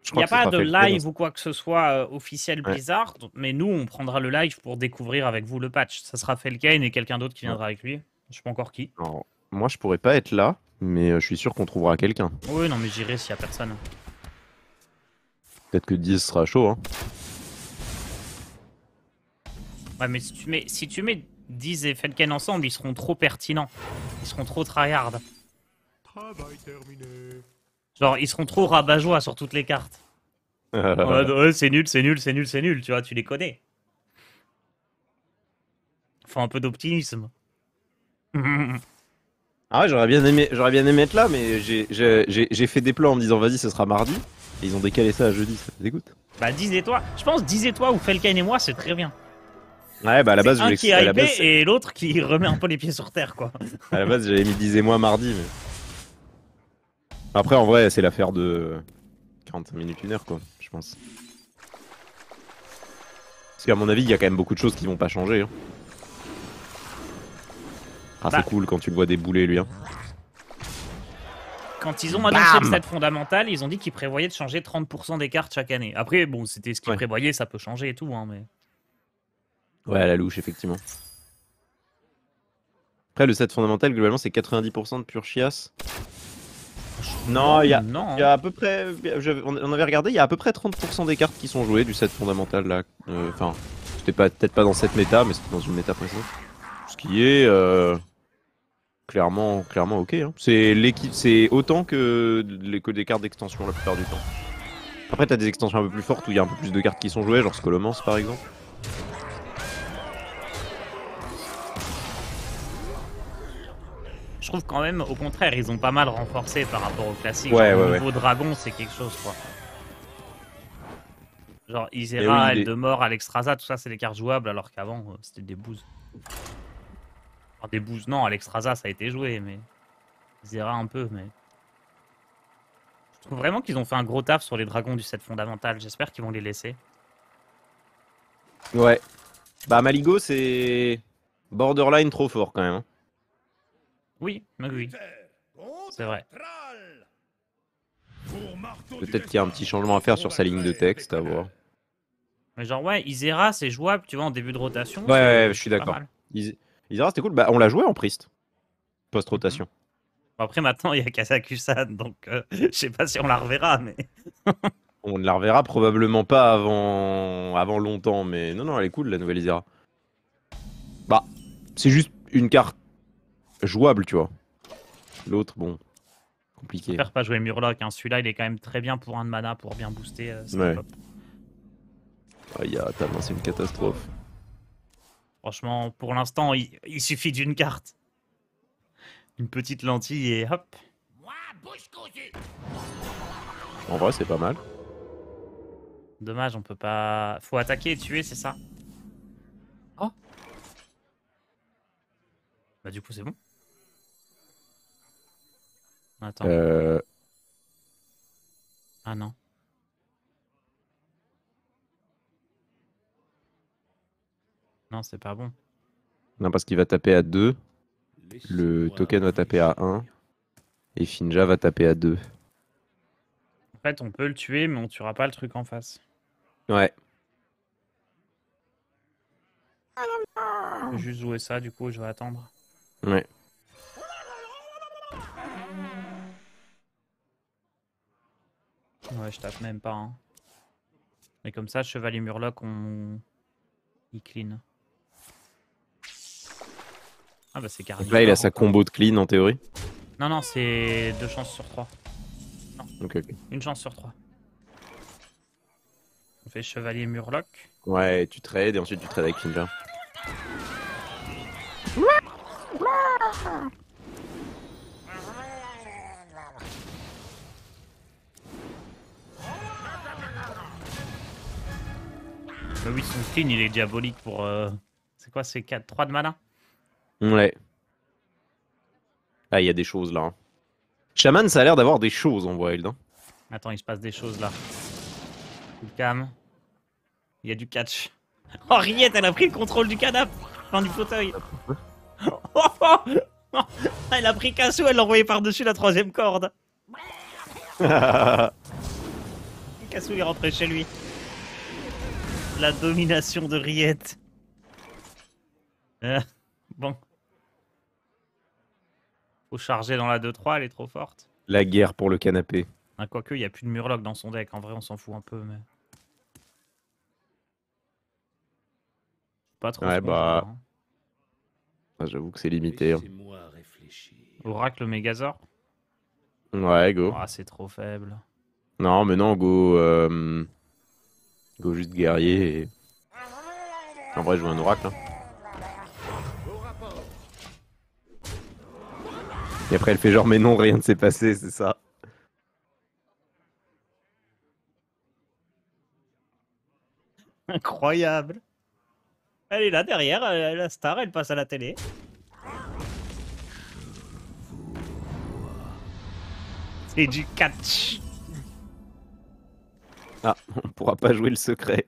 Je Il n'y crois a que ce pas sera de fait le trade, live ou quoi que ce soit officiel Ouais. Blizzard, mais nous, on prendra le live pour découvrir avec vous le patch. Ça sera Felkane et quelqu'un d'autre qui viendra avec lui. Je sais pas encore qui. Alors, moi, je pourrais pas être là, mais je suis sûr qu'on trouvera quelqu'un. Oui, non, mais j'irai s'il y a personne. Peut-être que 10 sera chaud. Hein. Ouais, mais si tu mets 10 et Felkane ensemble, ils seront trop pertinents. Ils seront trop tryhard. Travail terminé. Genre, ils seront trop rabat-joie sur toutes les cartes. Ouais, c'est nul, c'est nul, c'est nul, c'est nul, tu vois, tu les connais. Faut un peu d'optimisme. Ah ouais, j'aurais bien aimé être là, mais j'ai fait des plans en me disant vas-y, ce sera mardi. Et ils ont décalé ça à jeudi, ça me dégoûte. Bah disais-toi, je pense disais-toi ou Felken et moi c'est très bien. Ouais, bah à la base, C'est un qui est à la hypé base, et l'autre qui remet un peu les pieds sur terre quoi. à la base, j'avais mis 10 et moi mardi, mais. Après, en vrai, c'est l'affaire de 45 minutes, 1 heure, quoi, je pense. Parce qu'à mon avis, il y a quand même beaucoup de choses qui vont pas changer. Hein. Ah, Bah. c'est cool quand tu le vois débouler, lui. Hein. Quand ils ont annoncé le set fondamental, ils ont dit qu'ils prévoyaient de changer 30% des cartes chaque année. Après, bon, c'était ce qu'ils Ouais. prévoyaient, ça peut changer et tout, hein, mais... Ouais, à la louche, effectivement. Après, le set fondamental, globalement, c'est 90% de pure chiasse. Non, il y a Non. à peu près. On avait regardé, il y a à peu près 30% des cartes qui sont jouées du set fondamental là. Enfin, c'était peut-être pas dans cette méta, mais c'était dans une méta précédente. Ce qui est clairement ok. Hein. C'est autant que des cartes d'extension la plupart du temps. Après, t'as des extensions un peu plus fortes où il y a un peu plus de cartes qui sont jouées, genre Scolomance par exemple. Je trouve quand même, au contraire, ils ont pas mal renforcé par rapport au classique. Ouais, Genre, ouais, le ouais. nouveau dragon, c'est quelque chose, quoi. Genre, Isera, oui, Eldemort, Alexstrasza, tout ça, c'est des cartes jouables, alors qu'avant, c'était des bouses. Enfin, des bouses, non, Alexstrasza, ça a été joué, mais... Isera, un peu, mais... Je trouve vraiment qu'ils ont fait un gros taf sur les dragons du set fondamental. J'espère qu'ils vont les laisser. Ouais. Bah, Maligo, c'est borderline trop fort quand même. Hein. Oui, oui. C'est vrai. Peut-être qu'il y a un petit changement à faire sur sa ligne de texte, à voir. Mais genre, ouais, Isera, c'est jouable, tu vois, en début de rotation. Ouais, je suis pas d'accord. mal. Isera, c'était cool. Bah, on l'a joué en Priest. Post-rotation. Bon, après, maintenant, il y a Kazakusan, donc je sais pas si on la reverra, mais... On ne la reverra probablement pas avant longtemps, mais non, elle est cool, la nouvelle Isera. Bah, c'est juste une carte jouable, tu vois. L'autre, bon, compliqué. J'espère pas jouer Murloc, hein. Celui-là, il est quand même très bien pour un de mana, pour bien booster Step Ouais. Up. Tellement, c'est une catastrophe. Franchement, pour l'instant, il suffit d'une carte. Une petite lentille et hop. Moi, bouche cousue. En vrai, c'est pas mal. Dommage, on peut pas... Faut attaquer et tuer, c'est ça? Oh. Bah du coup, c'est bon. Attends. Ah non. Non, c'est pas bon. Non, parce qu'il va taper à 2. Le token va taper à 1. Et Finja va taper à 2. En fait, on peut le tuer, mais on tuera pas le truc en face. Ouais. Je vais juste jouer ça, du coup, je vais attendre. Ouais. Ouais, je tape même pas. Hein. Et comme ça, Chevalier Murloc, il clean. Ah bah c'est carrément. Donc là, il a sa combo de clean en théorie. Non, non, c'est 2 chances sur 3. Non, Ok. une chance sur 3. On fait Chevalier Murloc. Ouais, tu trades et ensuite tu trades avec Finja. Mais oui, son clean, il est diabolique pour... C'est quoi, c'est 3 de mana? Ouais. Ah, il y a des choses là. Hein. Shaman, ça a l'air d'avoir des choses en wild. Hein. Attends, il se passe des choses là. Il calme. Il y a du catch. Oh, Riette, elle a pris le contrôle du canapé. Enfin, du fauteuil. Elle a pris Cassou, elle l'a envoyé par-dessus la 3ème corde. Cassou est rentré chez lui. La domination de Riette. Bon. Faut charger dans la 2-3, elle est trop forte. La guerre pour le canapé. Ah, quoique, il n'y a plus de Murloc dans son deck. En vrai, on s'en fout un peu, mais... Pas trop Ouais, ce qu'on bah... joue, hein. Ah, j'avoue que c'est limité. Hein. Oracle Mégazord. Ouais, go. Ah, c'est trop faible. Non, mais non, go... Go juste guerrier et... En vrai, je joue un oracle. Hein. Et après, elle fait genre, mais non, rien ne s'est passé, c'est ça. Incroyable. Elle est là derrière, la star, elle passe à la télé. C'est du catch. Ah, on pourra pas jouer le secret.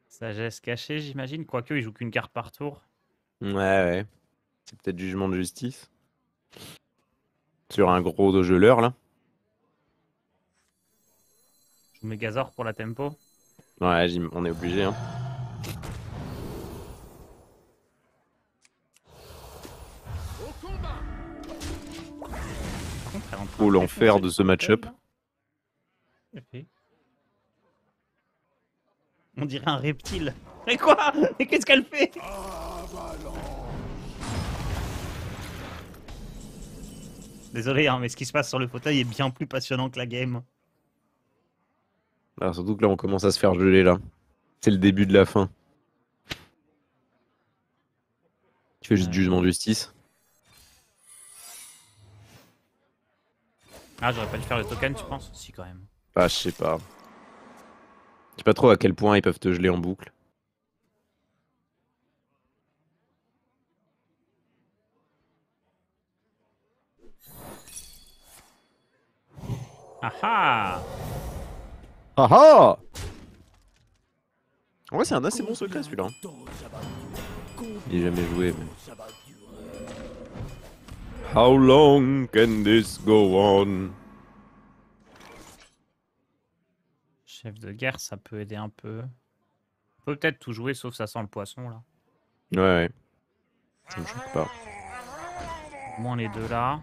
Sagesse cachée, j'imagine. Quoique, il joue qu'une carte par tour. Ouais, ouais. C'est peut-être jugement de justice. Sur un gros dogeleur, là. Je joue Megazord pour la tempo. Ouais, on est obligé, hein. Par contre, elle est en train Oh, de l'enfer défoncer de le ce match-up. fauteuil, là. On dirait un reptile. Mais quoi? Mais qu'est-ce qu'elle fait? Désolé, hein, mais ce qui se passe sur le fauteuil est bien plus passionnant que la game. Alors, surtout que là, on commence à se faire geler, là. C'est le début de la fin. Tu fais juste jugement de justice. Ah, j'aurais pas dû faire le token, tu penses? Si, quand même. Ah, je sais pas. Je sais pas trop à quel point ils peuvent te geler en boucle. Ah ah! Ah ah! En vrai, c'est un assez bon secret, celui-là. Il est jamais joué, mais... How long can this go on? Chef de guerre, ça peut aider un peu. On peut peut-être tout jouer, sauf ça sent le poisson, là. Ouais, ouais. Ça me choque pas. Au moins les deux là.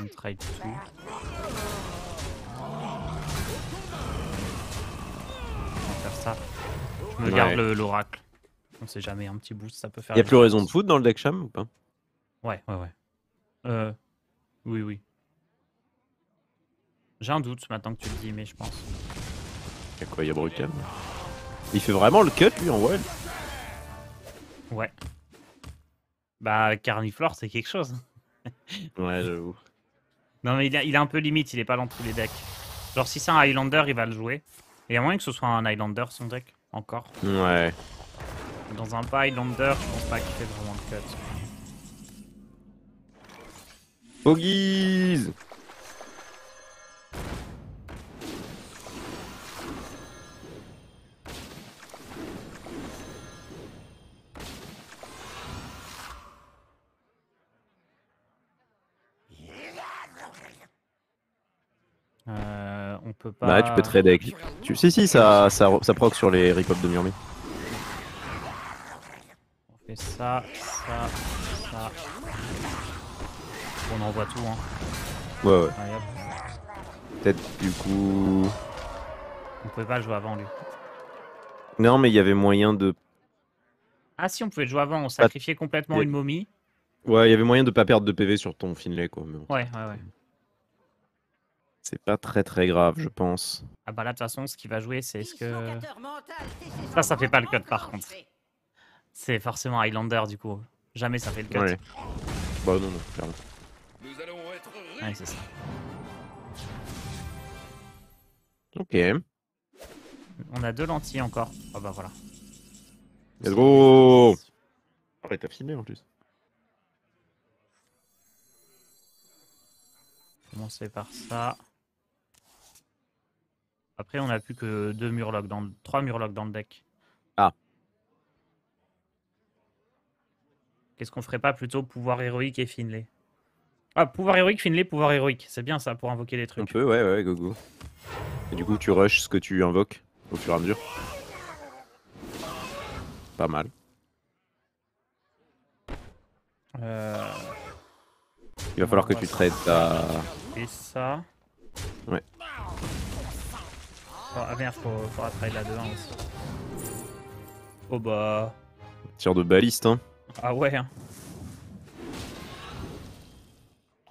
On trade tout. On va faire ça. Je me garde l'oracle. On sait jamais, un petit boost, ça peut faire. Y'a plus raison de foot dans le deck Cham ou pas? Ouais, ouais, ouais. Oui, oui. J'ai un doute maintenant que tu le dis, mais je pense. Y'a quoi, y'a Brutal? Il fait vraiment le cut lui en wild? Ouais. Bah, Carniflore, c'est quelque chose. Ouais, j'avoue. Non, mais il est un peu limite, il est pas dans tous les decks. Genre, si c'est un Highlander, il va le jouer. Et il y a moyen que ce soit un Highlander son deck, encore. Ouais. Dans un pas Highlander, je pense pas qu'il fait vraiment le cut. Bogies! On peut pas. Bah, tu peux trade avec. Si, ça proc sur les rip-up de Murmy. On fait ça, ça, ça. On envoie tout, hein. Ouais, ouais. Allez, hop. Peut-être du coup. On pouvait pas le jouer avant, lui. Non, mais il y avait moyen de. Ah, si, on pouvait le jouer avant, on sacrifiait complètement une momie. Ouais, il y avait moyen de pas perdre de PV sur ton Finlay, quoi. Mais bon. Ouais, ouais, ouais. C'est pas très très grave, je pense. Ah, bah là, de toute façon, ce qu'il va jouer, c'est ce que. Ça, ça fait pas le cut, par contre. C'est forcément Highlander, du coup. Jamais ça fait le cut. Ouais. Bah, non, clairement. Nous allons être Ouais, c'est ça. Ok. On a 2 lentilles encore. Oh, bah voilà. Let's go! Arrête, t'as filmé en plus. Commencer par ça. Après, on a plus que 2 Murlocs dans le... 3 Murlocs dans le deck. Ah. Qu'est-ce qu'on ferait pas plutôt pouvoir héroïque et Finlay? Ah, pouvoir héroïque, Finlay, pouvoir héroïque. C'est bien ça pour invoquer des On trucs. peut, ouais, go go. Et du coup, tu rushes ce que tu invoques au fur et à mesure. Pas mal. Il va falloir que tu trades ta... Et ça. Ouais. Oh, ah merde, faut trade la 2-1 aussi. Oh bah... Tir de baliste, hein. Ah ouais, hein.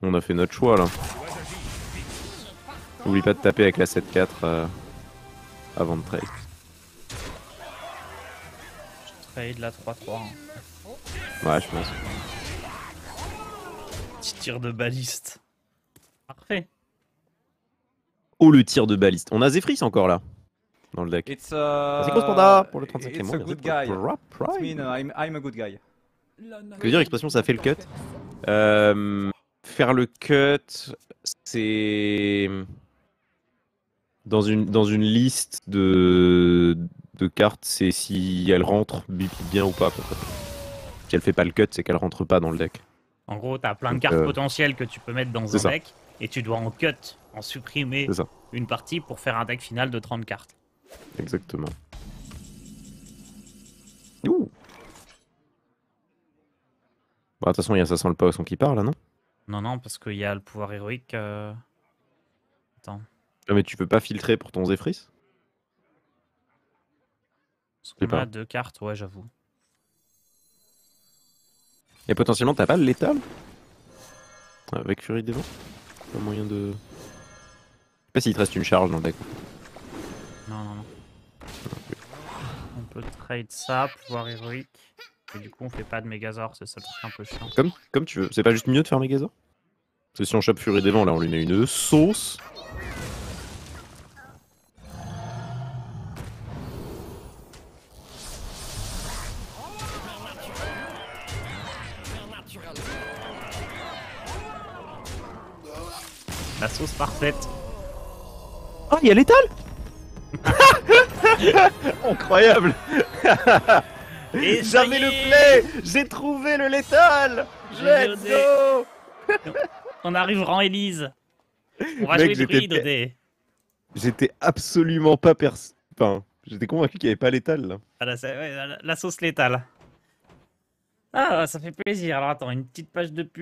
On a fait notre choix, là. N'oublie pas de taper avec la 7-4 avant de trade. Trade la 3-3. Hein. Ouais, je pense. Petit tir de baliste. Parfait. Oh, le tir de baliste. On a Zephyrs encore là, dans le deck. It's C'est quoi ce panda pour le 35e it's mois, a merci good pour le guy. drop It prime. mean I'm a good guy. Que veut dire l'expression ça fait le cut? Faire le cut, c'est dans une liste de cartes, c'est si elle rentre bien ou pas. Concrètement. Si elle fait pas le cut, c'est qu'elle rentre pas dans le deck. En gros, t'as plein de Donc, cartes potentielles que tu peux mettre dans c'est un ça. deck et tu dois en cut, en supprimer C'est ça, une partie pour faire un deck final de 30 cartes. exactement. Ouh. Bon, de toute façon, ça sent le poisson qui parle là, non? Non, parce qu'il y a le pouvoir héroïque. Attends. Ah, mais tu peux pas filtrer pour ton Zephyrs? Parce sais qu'on pas. a 2 cartes, ouais, j'avoue. Et potentiellement, t'as pas le létal? Avec Furie des Vents? Pas moyen de. Je sais pas s'il te reste une charge dans le deck. Non. On peut trade ça, pouvoir héroïque. Et du coup, on fait pas de Mégazord, c'est ça le truc un peu chiant. Comme tu veux. C'est pas juste mieux de faire Mégazord? Parce que si on chope Furie des Vents, là, on lui met une sauce. La sauce parfaite. Ah, il y a l'étal. Incroyable. Et ça J'avais y le est, play. J'ai trouvé le létal. J'ai Let's osé. go. On arrive rang Elise. On va Mec, jouer j'étais druide au dé. J'étais absolument pas Enfin, j'étais convaincu qu'il n'y avait pas l'étal là. Ah, la sauce létale. Ah, ça fait plaisir. Alors attends, une petite page de pub.